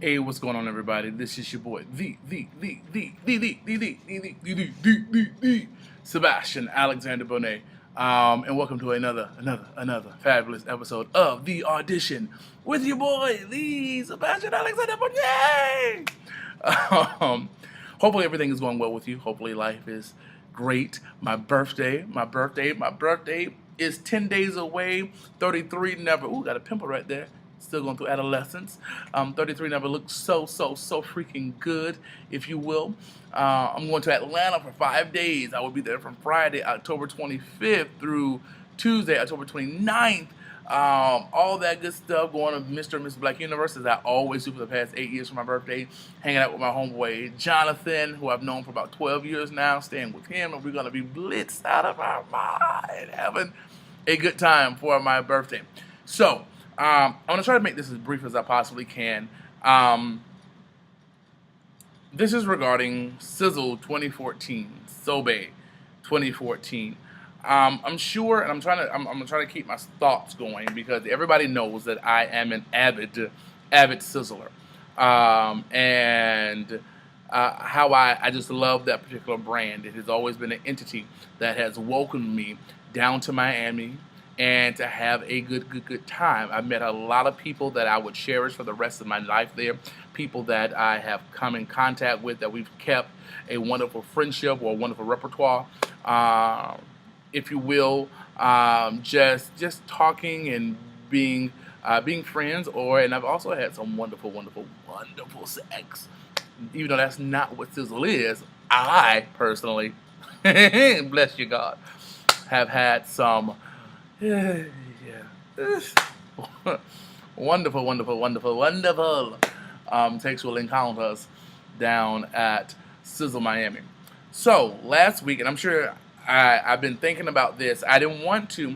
Hey, what's going on, everybody? This is your boy, the Sebastian Alexander Bonet, and welcome to another fabulous episode of The Audition with your boy, the Sebastian Alexander Bonet. Um, Hopefully everything is going well with you. Hopefully life is great. My birthday is 10 days away. 33 never. Ooh, got a pimple right there. Still going through adolescence. 33 never looked so freaking good, if you will. I'm going to Atlanta for 5 days. I will be there from Friday, October 25th through Tuesday, October 29th. All that good stuff going to Mr. and Mrs. Black Universe, as I always do for the past 8 years for my birthday, hanging out with my homeboy Jonathan, who I've known for about 12 years now, staying with him, and we're going to be blitzed out of our mind, having a good time for my birthday. So, I'm going to try to make this as brief as I possibly can. This is regarding Sizzle 2014, Sobe 2014. I'm sure, and I'm gonna try to keep my thoughts going because everybody knows that I am an avid sizzler, and how I just love that particular brand. It has always been an entity that has welcomed me down to Miami and to have a good time. I've met a lot of people that I would cherish for the rest of my life there, people that I have come in contact with, that we've kept a wonderful friendship or a wonderful repertoire. If you will, just talking and being friends, and I've also had some wonderful sex. Even though that's not what Sizzle is, I personally, bless you God, have had some, yeah, wonderful sexual encounters down at Sizzle Miami. So last week, and I'm sure I've been thinking about this. I didn't want to.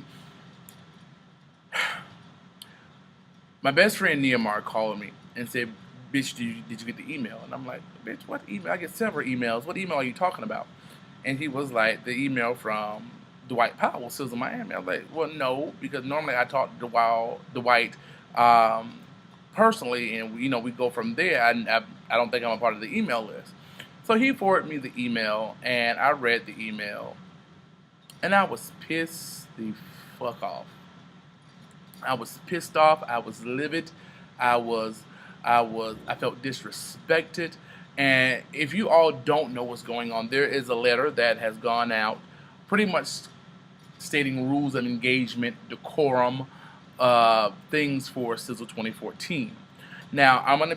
My best friend Nehemiah called me and said, "Bitch, did you get the email?" And I'm like, "Bitch, what email? I get several emails. What email are you talking about?" And he was like, "The email from Dwight Powell, Sizzle Miami." I was like, "Well, no, because normally I talk to Dwight personally, and we go from there. I don't think I'm a part of the email list." So he forwarded me the email, and I read the email. And I was pissed the fuck off. I was pissed off. I was livid. I felt disrespected. And if you all don't know what's going on, there is a letter that has gone out pretty much stating rules of engagement, decorum, things for Sizzle 2014. Now, I'm an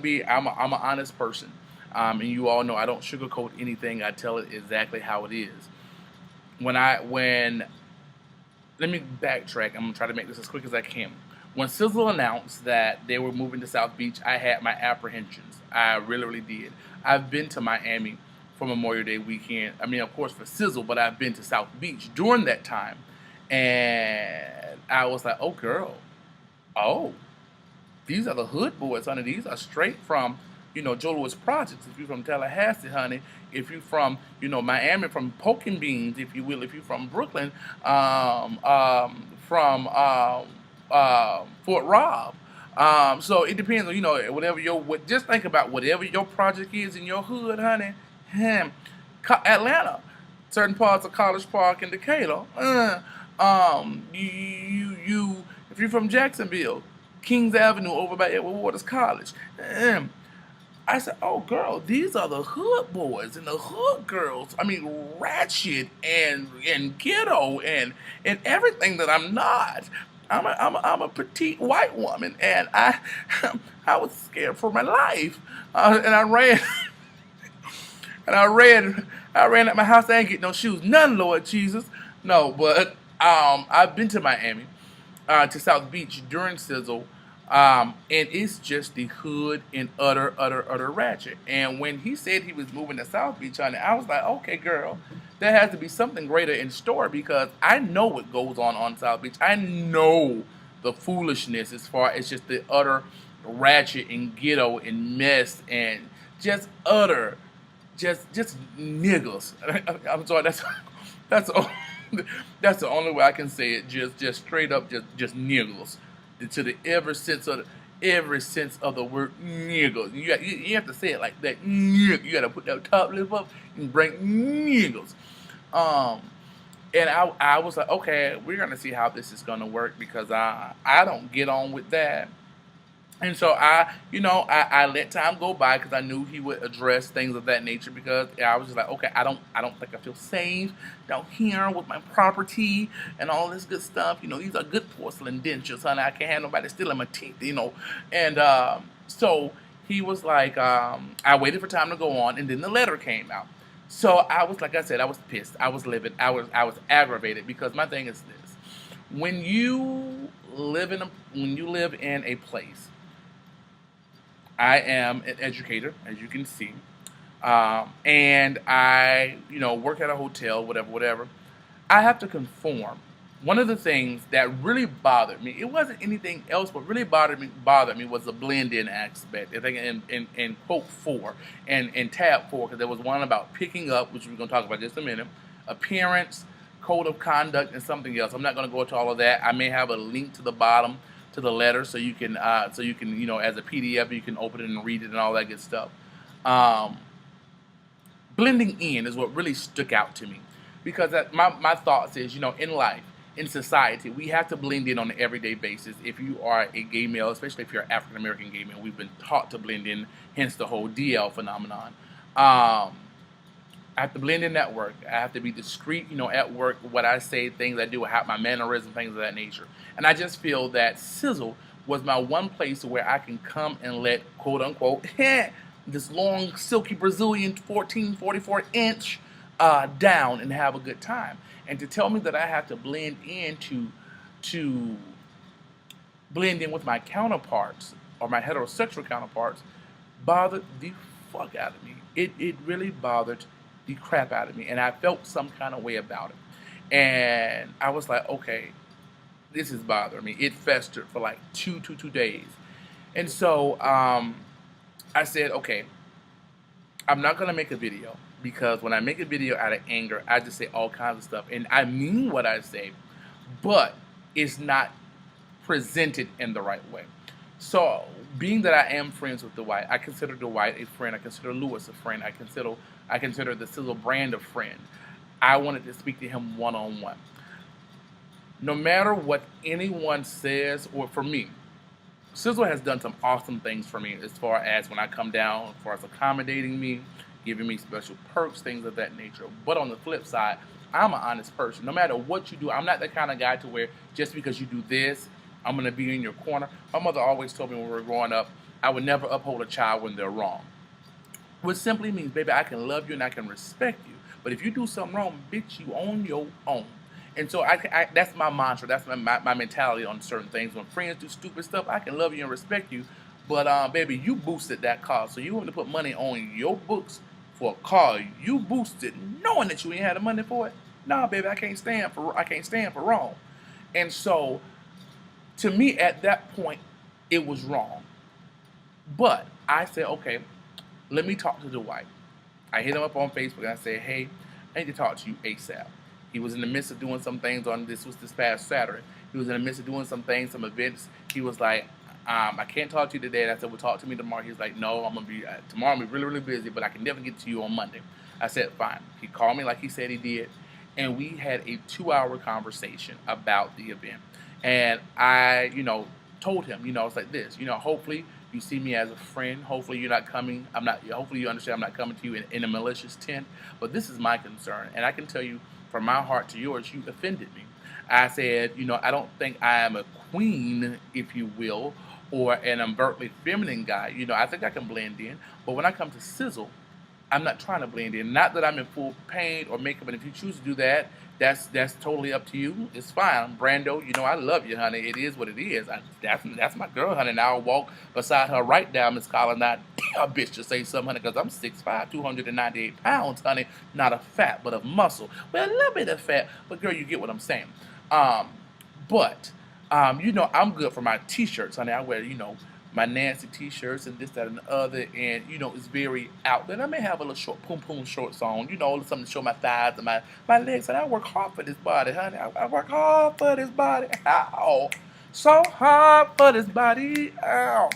honest person. And you all know I don't sugarcoat anything. I tell it exactly how it is. Let me backtrack. I'm gonna try to make this as quick as I can. When Sizzle announced that they were moving to South Beach, I had my apprehensions. I really did. I've been to Miami for Memorial Day weekend. I mean, of course, for Sizzle, but I've been to South Beach during that time, and I was like, "Oh, girl, oh, these are the hood boys, honey. These are straight from, Joe Louis Projects. If you're from Tallahassee, honey. If you're from, Miami, from Poking Beans, if you will. If you're from Brooklyn, from Fort Robb. So it depends on, whatever just think about whatever your project is in your hood, honey. Atlanta, certain parts of College Park and Decatur. If you're from Jacksonville, Kings Avenue over by Edward Waters College. I said, "Oh, girl, these are the hood boys and the hood girls. I mean, ratchet and ghetto and everything that I'm not. I'm a petite white woman, and I I was scared for my life, and I ran and I ran at my house. I ain't get no shoes, none, Lord Jesus, no. But I've been to Miami, to South Beach during Sizzle." And it's just the hood and utter ratchet. And when he said he was moving to South Beach, honey, I was like, "Okay, girl, there has to be something greater in store because I know what goes on South Beach. I know the foolishness as far as just the utter ratchet and ghetto and mess and just utter, just niggas." I'm sorry, that's that's the only way I can say it. Just straight up, just niggles to the ever sense of every sense of the word niggas. You have to say it like that. Nigga. You got to put that top lip up and bring niggas. Um, and I was like, okay, we're gonna see how this is gonna work because I don't get on with that. And so I let time go by because I knew he would address things of that nature because I was just like, okay, I don't think I feel safe down here with my property and all this good stuff. These are good porcelain dentures, honey. I can't have nobody stealing my teeth. And so he was like, I waited for time to go on, and then the letter came out. So I was, like I said, I was pissed. I was livid. I was aggravated because my thing is this: when you live in a place. I am an educator, as you can see, and I, work at a hotel, whatever. I have to conform. One of the things that really bothered me, it wasn't anything else, but really bothered me was the blend-in aspect. I think in quote 4 and in tab 4, because there was one about picking up, which we're going to talk about in just a minute, appearance, code of conduct, and something else. I'm not going to go into all of that. I may have a link to the bottom to the letter so you can as a PDF you can open it and read it and all that good stuff. Um, Blending in is what really stuck out to me because my thoughts is in life, in society, we have to blend in on an everyday basis. If you are a gay male, especially if you're an African American gay male, we've been taught to blend in, hence the whole DL phenomenon. I have to blend in at work. I have to be discreet, at work, what I say, things I do, how my mannerisms, things of that nature. And I just feel that Sizzle was my one place where I can come and let, quote unquote, this long, silky Brazilian 44 inch down and have a good time. And to tell me that I have to blend in to blend in with my counterparts or my heterosexual counterparts bothered the fuck out of me. It really bothered the crap out of me, and I felt some kind of way about it. And I was like, okay, this is bothering me. It festered for like two days. And so I said, okay, I'm not going to make a video because when I make a video out of anger, I just say all kinds of stuff. And I mean what I say, but it's not presented in the right way. So, being that I am friends with Dwight, I consider Dwight a friend. I consider Lewis a friend. I consider the Sizzle brand a friend. I wanted to speak to him one-on-one. No matter what anyone says, or for me, Sizzle has done some awesome things for me as far as when I come down, as far as accommodating me, giving me special perks, things of that nature. But on the flip side, I'm an honest person. No matter what you do, I'm not the kind of guy to where just because you do this, I'm going to be in your corner. My mother always told me when we were growing up, I would never uphold a child when they're wrong. Which simply means, baby, I can love you and I can respect you. But if you do something wrong, bitch, you on your own. And so that's my mantra. That's my mentality on certain things. When friends do stupid stuff, I can love you and respect you. But, baby, you boosted that car. So you want to put money on your books for a car you boosted knowing that you ain't had the money for it? Nah, baby, I can't stand for wrong. And so, to me, at that point, it was wrong. But I said, okay, let me talk to Dwight. I hit him up on Facebook and I said, hey, I need to talk to you ASAP. He was in the midst of doing some things this past Saturday. He was in the midst of doing some things, some events. He was like, I can't talk to you today. And I said, well, talk to me tomorrow. He's like, no, tomorrow I'm going to be really, really busy, but I can definitely get to you on Monday. I said, fine. He called me like he said he did, and we had a 2-hour conversation about the event. And I, told him, it's like this, hopefully you see me as a friend. Hopefully you're not coming. Hopefully you understand I'm not coming to you in a malicious tent. But this is my concern. And I can tell you from my heart to yours, you offended me. I said, I don't think I am a queen, if you will, or an overtly feminine guy. I think I can blend in. But when I come to Sizzle, I'm not trying to blend in. Not that I'm in full paint or makeup, and if you choose to do that, that's totally up to you. It's fine. Brando, I love you, honey. It is what it is. That's my girl, honey, and I'll walk beside her right now, Miss Collins. Not a bitch to say something, honey, because I'm 6'5", 298 pounds, honey. Not of fat, but of muscle. Well, a little bit of fat, but girl, you get what I'm saying. But I'm good for my T-shirts, honey. I wear, my Nancy T-shirts and this, that, and the other, and, it's very out there. I may have a little short poom shorts on, something to show my thighs and my legs, and I work hard for this body, honey. I work hard for this body. Ow. So hard for this body. Ow.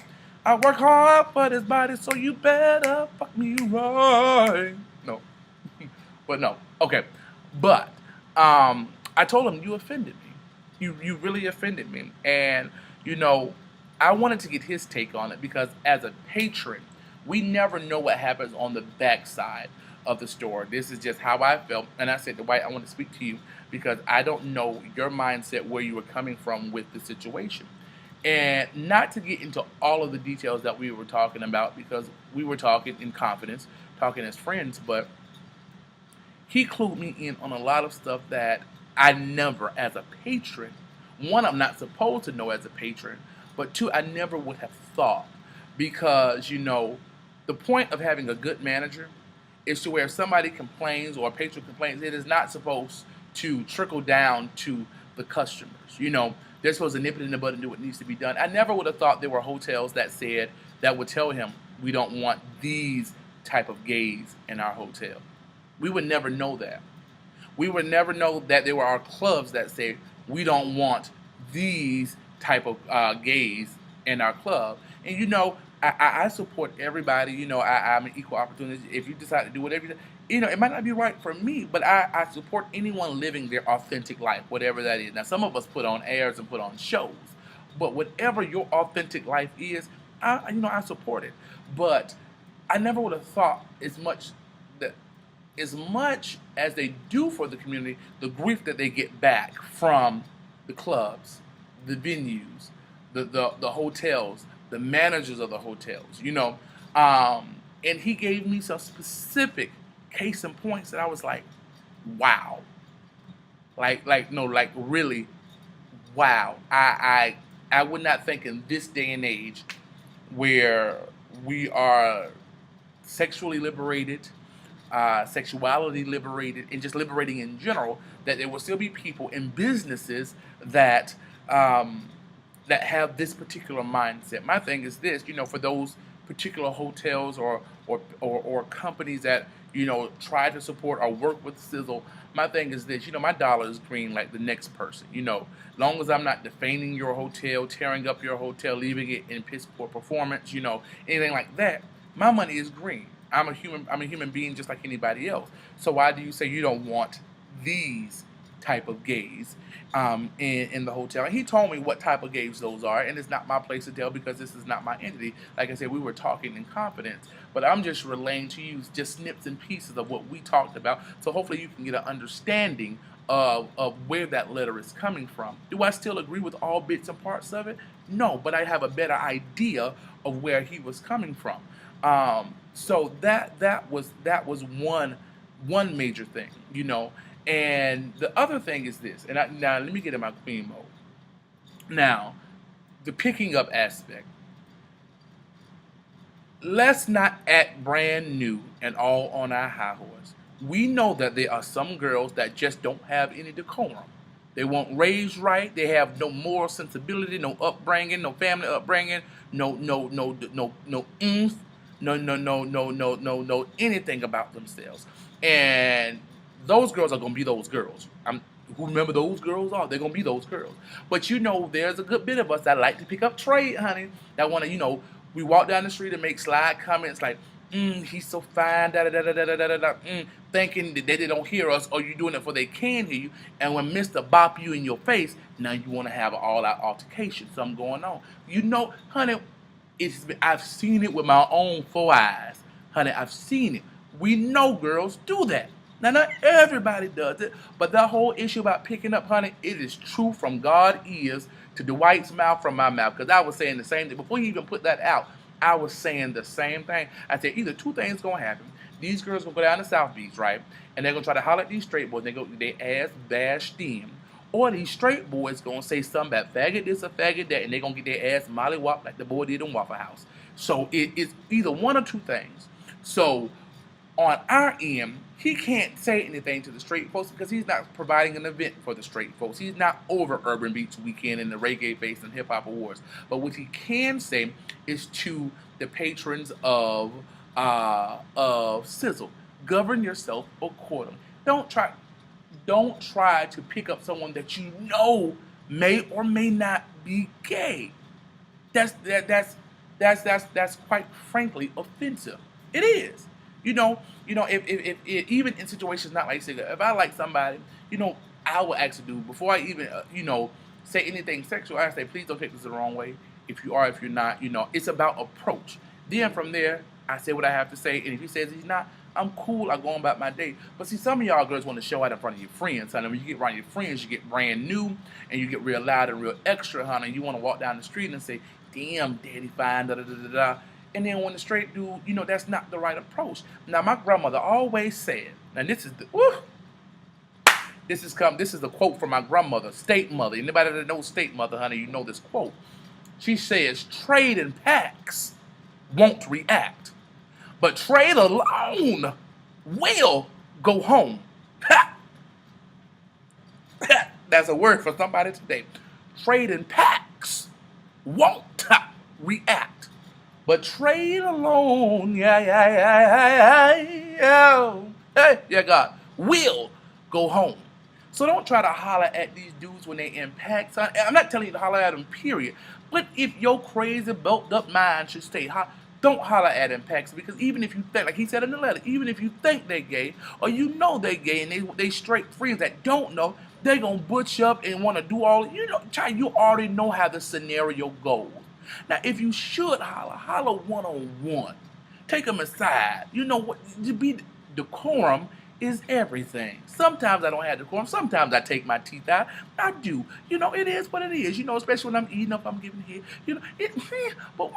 I work hard for this body, so you better fuck me right. No. But no. Okay. But I told him, you offended me. You really offended me. And, you know, I wanted to get his take on it because as a patron, we never know what happens on the backside of the store. This is just how I felt. And I said, Dwight, I want to speak to you because I don't know your mindset, where you were coming from with the situation. And not to get into all of the details that we were talking about because we were talking in confidence, talking as friends, but he clued me in on a lot of stuff that I never, as a patron, one, I'm not supposed to know as a patron, but two, I never would have thought. Because, you know, the point of having a good manager is to where if somebody complains or a patron complains, it is not supposed to trickle down to the customers. You know, they're supposed to nip it in the bud and do what needs to be done. I never would have thought there were hotels that said, that would tell him, we don't want these type of gays in our hotel. We would never know that. We would never know that there were clubs that say, we don't want these type of gays in our club. And you know, I support everybody. You know, I'm an equal opportunity. If you decide to do whatever you know, it might not be right for me, but I support anyone living their authentic life, whatever that is. Now, some of us put on airs and put on shows, but whatever your authentic life is, I support it. But I never would have thought that as much as they do for the community, the grief that they get back from the clubs, the venues, the hotels, the managers of the hotels, you know. And he gave me some specific case in points that I was like, wow. Like really, wow. I would not think in this day and age where we are sexually liberated, sexuality liberated, and just liberating in general, that there will still be people in businesses that that have this particular mindset. My thing is this, you know, for those particular hotels or companies that, you know, try to support or work with Sizzle, my thing is this, you know, my dollar is green like the next person, you know, long as I'm not defaming your hotel, tearing up your hotel, leaving it in piss poor performance, you know, anything like that, my money is green. I'm a human being just like anybody else. So why do you say you don't want these type of gays in the hotel? And he told me what type of gays those are, and it's not my place to tell because this is not my entity. Like I said, we were talking in confidence, but I'm just relaying to you just snips and pieces of what we talked about, so hopefully you can get an understanding of where that letter is coming from. Do I still agree with all bits and parts of it? No, but I have a better idea of where he was coming from. So that was one major thing, you know. And the other thing is this, and now let me get in my queen mode. Now, the picking up aspect. Let's not act brand new and all on our high horse. We know that there are some girls that just don't have any decorum. They weren't raised right. They have no moral sensibility, no upbringing, no family upbringing, no oomph, no anything about themselves. And those girls are gonna be those girls. Who remember those girls are? They're gonna be those girls. But you know, there's a good bit of us that like to pick up trade, honey. That wanna, you know, we walk down the street and make slide comments like, he's so fine, da da da da da da da da, thinking that they don't hear us, or you doing it for they can hear you. And when Mr. Bop you in your face, now you want to have an all-out altercation, something going on. You know, honey, I've seen it with my own 4 eyes, honey. I've seen it. We know girls do that. Now, not everybody does it, but that whole issue about picking up, honey, it is true from God's ears to Dwight's mouth from my mouth. Because I was saying the same thing before he even put that out. I was saying the same thing. I said either two things gonna happen. These girls gonna go down to South Beach, right? And they're gonna try to holler at these straight boys. They go, they ass bash them. Or these straight boys gonna say something about faggot this or faggot that, and they gonna get their ass mollywop like the boy did in Waffle House. So it's either one or two things. So on our end, he can't say anything to the straight folks because he's not providing an event for the straight folks. He's not over Urban Beats Weekend and the Reggae Face and Hip Hop Awards. But what he can say is to the patrons of Sizzle, govern yourself accordingly. Don't try to pick up someone that you know may or may not be gay. That's quite frankly offensive. It is. If even in situations not like cigarette, if I like somebody, I will actually do before I even say anything sexual. I say, please don't take this the wrong way. If you are, if you're not, it's about approach. Then from there, I say what I have to say, and if he says he's not, I'm cool. I go on about my day. But see, some of y'all girls want to show out in front of your friends, honey. When you get around your friends, you get brand new, and you get real loud and real extra, honey. You want to walk down the street and say, damn, daddy fine, da da da da da. And then when the straight dude, that's not the right approach. Now, my grandmother always said, and this is the, woo, this is a quote from my grandmother, state mother. Anybody that knows state mother, honey, you know this quote. She says, trade in packs won't react, but trade alone will go home. Ha! That's a word for somebody today. Trade in packs won't react, but trade alone, yeah, God, will go home. So don't try to holler at these dudes when they in packs. I'm not telling you to holler at them, period. But if your crazy, built up mind should stay hot, don't holler at them packs, because even if you think, like he said in the letter, even if you think they're gay or they gay and they straight friends that don't know, they gonna butch up and want to do all, you already know how the scenario goes. Now, if you should holler one-on-one. Take them aside. You know what? To be decorum is everything. Sometimes I don't have decorum. Sometimes I take my teeth out. I do. It is what it is. Especially when I'm eating up, I'm giving head. But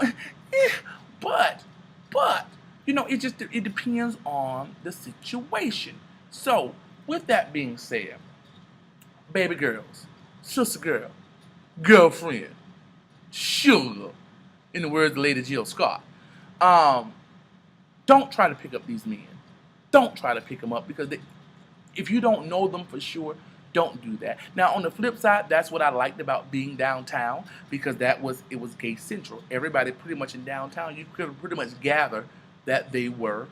it depends on the situation. So, with that being said, baby girls, sister girl, girlfriend, sugar, in the words of Lady Jill Scott, don't try to pick up these men. Don't try to pick them up, because if you don't know them for sure, don't do that. Now, on the flip side, that's what I liked about being downtown, because it was gay central. Everybody pretty much in downtown, you could pretty much gather that they were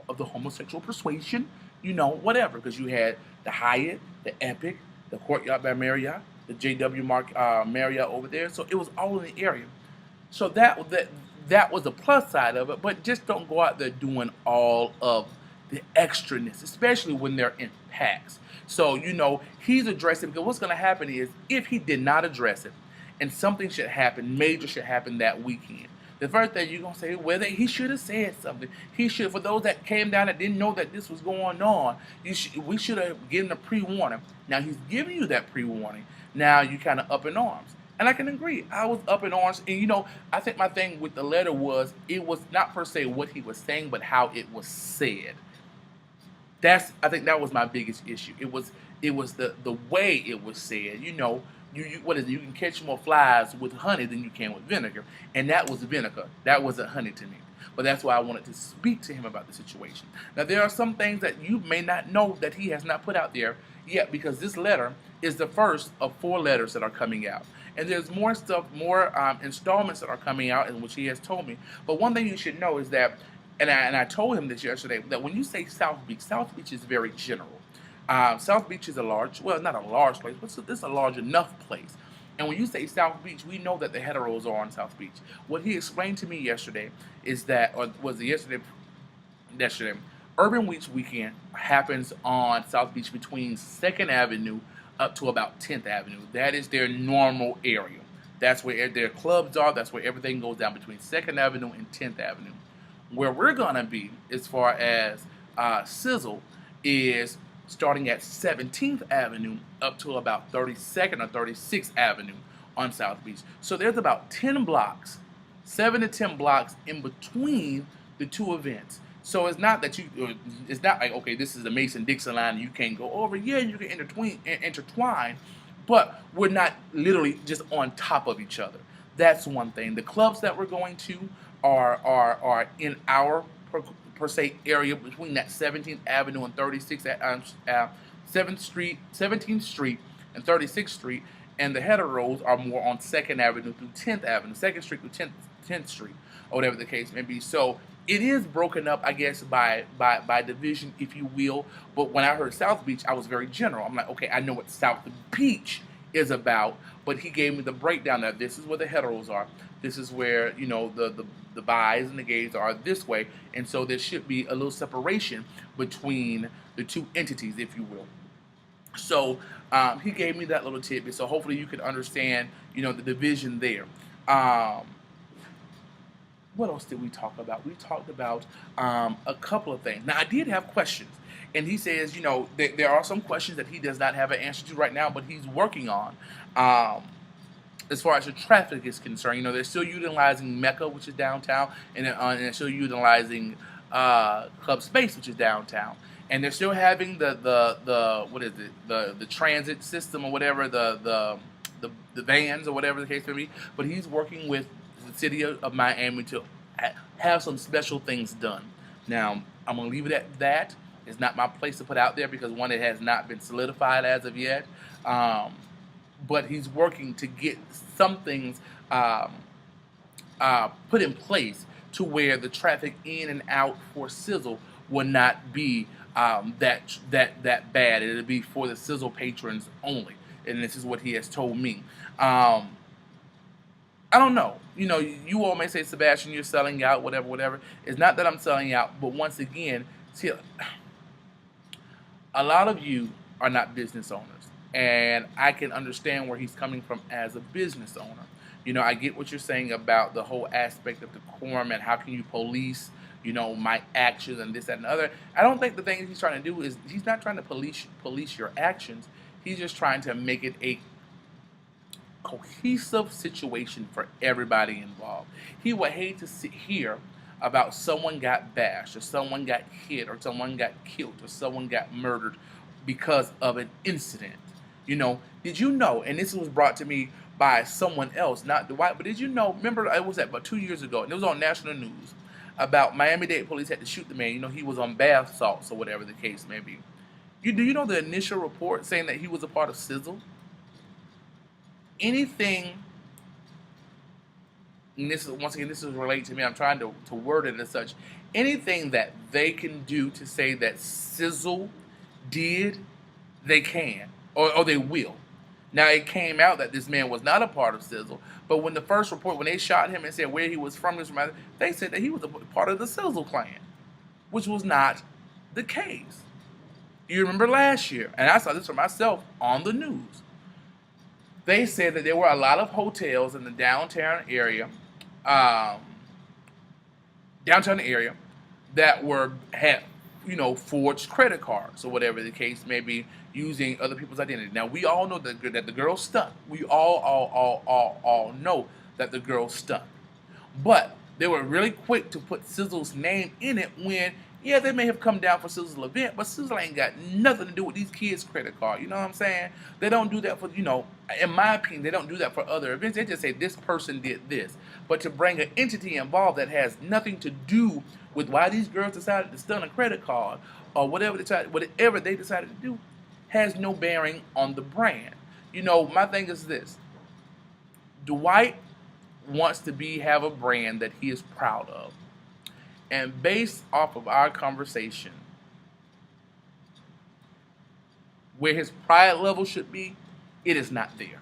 of the homosexual persuasion, whatever, because you had the Hyatt, the Epic, the Courtyard by Marriott, the JW Marriott over there. So it was all in the area. So that was the plus side of it, but just don't go out there doing all of the extraness, especially when they're in packs. So, he's addressing, because what's going to happen is, if he did not address it, and something should happen, major should happen that weekend, the first thing you're going to say, well, he should have said something. He should, for those that came down that didn't know that this was going on, we should have given a pre-warning. Now, he's giving you that pre-warning. Now, you kind of up in arms. And I can agree. I was up in arms. And, I think my thing with the letter was, it was not per se what he was saying, but how it was said. I think that was my biggest issue. It was the way it was said. What is it? You can catch more flies with honey than you can with vinegar. And that was vinegar. That wasn't honey to me. But that's why I wanted to speak to him about the situation. Now, there are some things that you may not know that he has not put out there yet, because this letter is the first of 4 letters that are coming out. And there's more stuff, more installments that are coming out, in which he has told me. But one thing you should know is that, and I told him this yesterday, that when you say South Beach is very general. South Beach is not a large place, but it's a large enough place. And when you say South Beach, we know that the heteros are on South Beach. What he explained to me yesterday is that, or was it yesterday, Urban Weeks weekend happens on South Beach between 2nd Avenue up to about 10th Avenue. That is their normal area. That's where their clubs are. That's where everything goes down between 2nd Avenue and 10th Avenue. Where we're going to be, as far as Sizzle, is starting at 17th Avenue up to about 32nd or 36th Avenue on South Beach. So there's about 10 blocks, 7 to 10 blocks in between the two events. So it's not that it's not like, okay, this is the Mason-Dixon line and you can't go over. Yeah, you can intertwine, but we're not literally just on top of each other. That's one thing. The clubs that we're going to are in our per se area between that 17th Avenue and 36th 17th Street and 36th Street, and the heteros are more on 2nd Avenue through 10th Avenue, 2nd Street through 10th Street, or whatever the case may be. So it is broken up, I guess, by division, if you will. But when I heard South Beach, I was very general. I'm like, okay, I know what South Beach is about, but he gave me the breakdown that this is where the heteros are, this is where the bis and the gays are this way, and so there should be a little separation between the two entities, if you will. So he gave me that little tidbit. So hopefully you can understand, the division there. Um, what else did we talk about? We talked about a couple of things. Now, I did have questions. And he says, there are some questions that he does not have an answer to right now, but he's working on. As far as the traffic is concerned, they're still utilizing Mecca, which is downtown, and they're still utilizing Club Space, which is downtown. And they're still having the what is it, the transit system or whatever, the vans or whatever the case may be. But he's working with the city of Miami to have some special things done. Now, I'm going to leave it at that. It's not my place to put out there because, one, it has not been solidified as of yet. But he's working to get some things put in place to where the traffic in and out for Sizzle will not be that bad. It'll be for the Sizzle patrons only. And this is what he has told me. I don't know. You all may say, Sebastian, you're selling out, whatever. It's not that I'm selling out, but once again, see, a lot of you are not business owners, and I can understand where he's coming from as a business owner. I get what you're saying about the whole aspect of decorum and how can you police, my actions and this, that, and the other. I don't think the thing he's trying to do is, he's not trying to police your actions. He's just trying to make it a cohesive situation for everybody involved. He would hate to hear about someone got bashed or someone got hit or someone got killed or someone got murdered because of an incident. Did you know, and this was brought to me by someone else, not Dwight, but did you know, remember it was about 2 years ago, and it was on national news, about Miami-Dade police had to shoot the man. He was on bath salts or whatever the case may be. Do you know the initial report saying that he was a part of Sizzle? Anything, and this is related to me, I'm trying to word it as such, anything that they can do to say that Sizzle did, they can, or they will. Now, it came out that this man was not a part of Sizzle, but when the first report, when they shot him and said where he was from, they said that he was a part of the Sizzle clan, which was not the case. You remember last year, and I saw this for myself on the news. They said that there were a lot of hotels in the downtown area, that had forged credit cards or whatever the case may be, using other people's identity. Now, we all know that the girl stuck. We all know that the girl stuck. But they were really quick to put Sizzle's name in it when, yeah, they may have come down for Sizzle's event, but Sizzle ain't got nothing to do with these kids' credit card. You know what I'm saying? They don't do that for, in my opinion, they don't do that for other events. They just say this person did this. But to bring an entity involved that has nothing to do with why these girls decided to stun a credit card or whatever they decided to do has no bearing on the brand. My thing is this. Dwight wants to have a brand that he is proud of. And based off of our conversation, where his pride level should be, it is not there.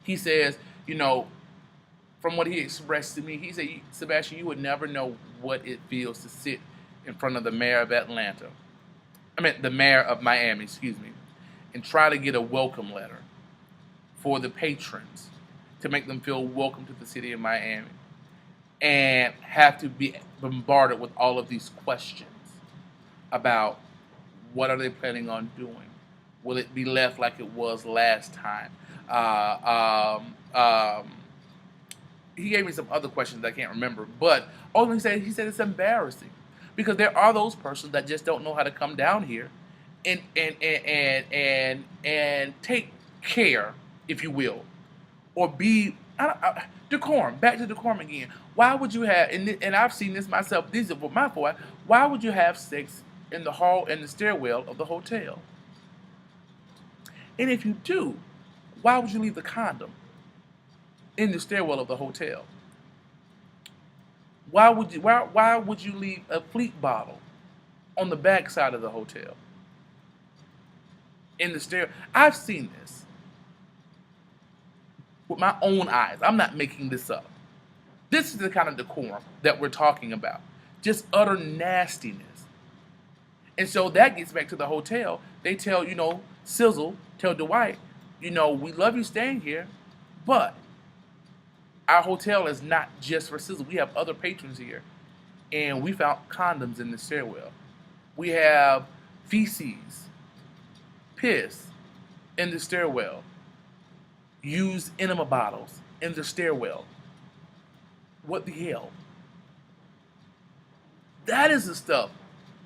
He says, from what he expressed to me, he said, Sebastian, you would never know what it feels to sit in front of the mayor of the mayor of Miami, and try to get a welcome letter for the patrons to make them feel welcome to the city of Miami, and have to be bombarded with all of these questions about what are they planning on doing? Will it be left like it was last time? He gave me some other questions I can't remember, but ultimately he said it's embarrassing because there are those persons that just don't know how to come down here and take care, if you will, or be decorum. Back to decorum again. Why would you have? And I've seen this myself. These are my fault. Why would you have sex in the hall and the stairwell of the hotel? And if you do, why would you leave the condom in the stairwell of the hotel? Why would you leave a Fleet bottle on the back side of the hotel? In the stair, I've seen this. with my own eyes. I'm not making this up. This is the kind of decorum that we're talking about. Just utter nastiness. And so that gets back to the hotel. They tell, Sizzle, tell Dwight, we love you staying here, but our hotel is not just for Sizzle. We have other patrons here. And we found condoms in the stairwell. We have feces, piss in the stairwell, used enema bottles in the stairwell. What the hell? That is the stuff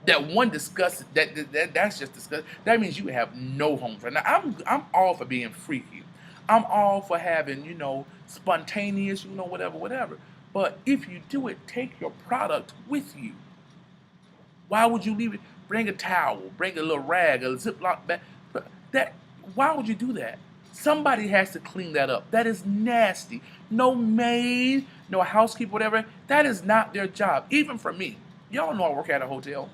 that one discusses. That's just disgusting. That means you have no home for. Now I'm all for being freaky. I'm all for having spontaneous, whatever. But if you do it, take your product with you. Why would you leave it? Bring a towel, bring a little rag, a Ziploc bag. Why would you do that? Somebody has to clean that up. That is nasty. No maid, no housekeeper, whatever. That is not their job. Even for me. Y'all know I work at a hotel.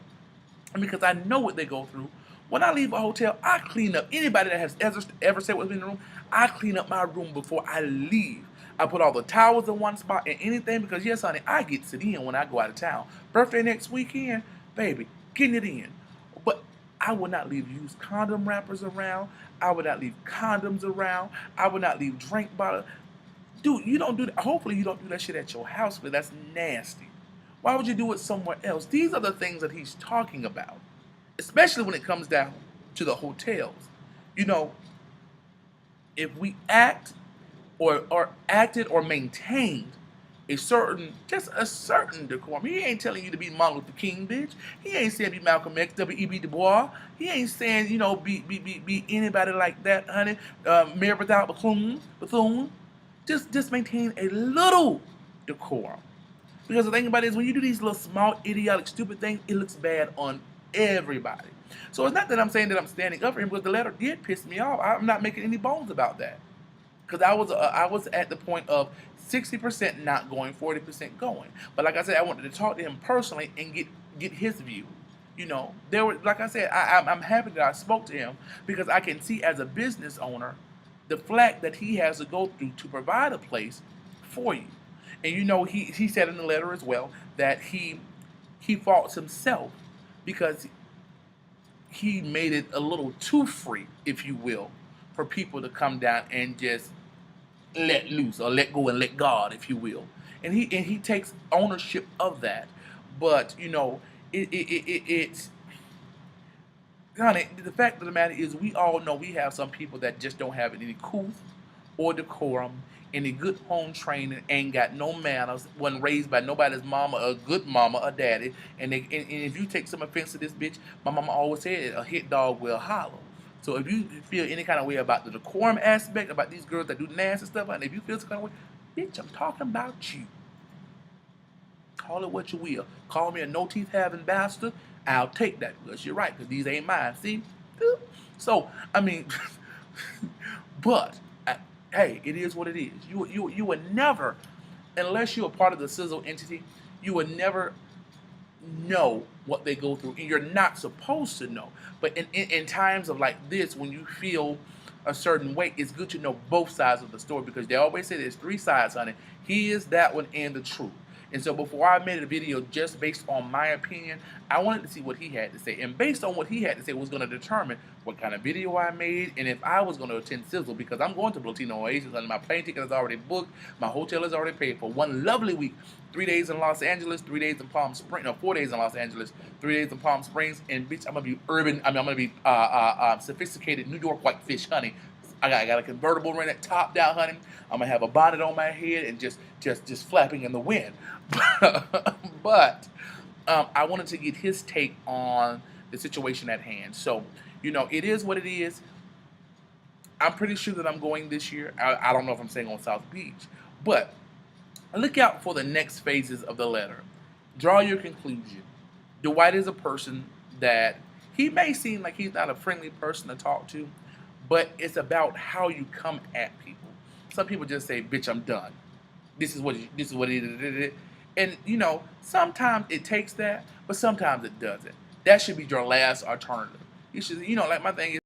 And because I know what they go through. When I leave a hotel, I clean up. Anybody that has ever stayed with me in the room, I clean up my room before I leave. I put all the towels in one spot and anything because, yes, honey, I get to sit in when I go out of town. Birthday next weekend, baby, getting it in. But I would not leave used condom wrappers around. I would not leave condoms around. I would not leave drink bottles. Dude, you don't do that. Hopefully you don't do that shit at your house, but that's nasty. Why would you do it somewhere else? These are the things that he's talking about, especially when it comes down to the hotels. If we act or acted or maintained a certain decorum. He ain't telling you to be Martin Luther King, bitch. He ain't saying be Malcolm X, W.E.B. Du Bois. He ain't saying, be anybody like that, honey. Mayor without Bethune. Just maintain a little decorum. Because the thing about it is, when you do these little small, idiotic, stupid things, it looks bad on everybody. So it's not that I'm saying that I'm standing up for him, because the letter did piss me off. I'm not making any bones about that. Because I was at the point of 60% not going, 40% going. But like I said, I wanted to talk to him personally and get his view. Like I said, I'm happy that I spoke to him, because I can see as a business owner the flack that he has to go through to provide a place for you. And he said in the letter as well that he faults himself because he made it a little too free, if you will, for people to come down and just let loose or let go and let God, if you will. And he takes ownership of that. But it's honey, the fact of the matter is, we all know we have some people that just don't have any couth or decorum, any good home training, ain't got no manners, wasn't raised by nobody's mama, a good mama, or daddy. And if you take some offense to this bitch, my mama always said a hit dog will holler. So if you feel any kind of way about the decorum aspect, about these girls that do nasty stuff, and if you feel some kind of way, bitch, I'm talking about you. Call it what you will. Call me a no-teeth having bastard. I'll take that, because you're right, because these ain't mine. See? So, I mean, but, hey, it is what it is. You would never, unless you're a part of the Sizzle entity, you would never know what they go through, and you're not supposed to know. But in times of like this, when you feel a certain way, it's good to know both sides of the story, because they always say there's three sides, honey. He is that one and the truth. And so before I made a video just based on my opinion, I wanted to see what he had to say. And based on what he had to say was going to determine what kind of video I made and if I was going to attend Sizzle, because I'm going to Latino Oasis and my plane ticket is already booked. My hotel is already paid for one lovely week. 3 days in Los Angeles, 3 days in Palm Springs, no, 4 days in Los Angeles, 3 days in Palm Springs, and bitch, I'm going to be urban, I'm going to be sophisticated New York white fish, honey. I got a convertible rented top down, honey. I'm gonna have a bonnet on my head and just flapping in the wind. But I wanted to get his take on the situation at hand. So, it is what it is. I'm pretty sure that I'm going this year. I don't know if I'm staying on South Beach, but look out for the next phases of the letter. Draw your conclusion. Dwight is a person that he may seem like he's not a friendly person to talk to, but it's about how you come at people. Some people just say, "Bitch, I'm done. This is what it is." And sometimes it takes that, but sometimes it doesn't. That should be your last alternative. You should, like my thing is.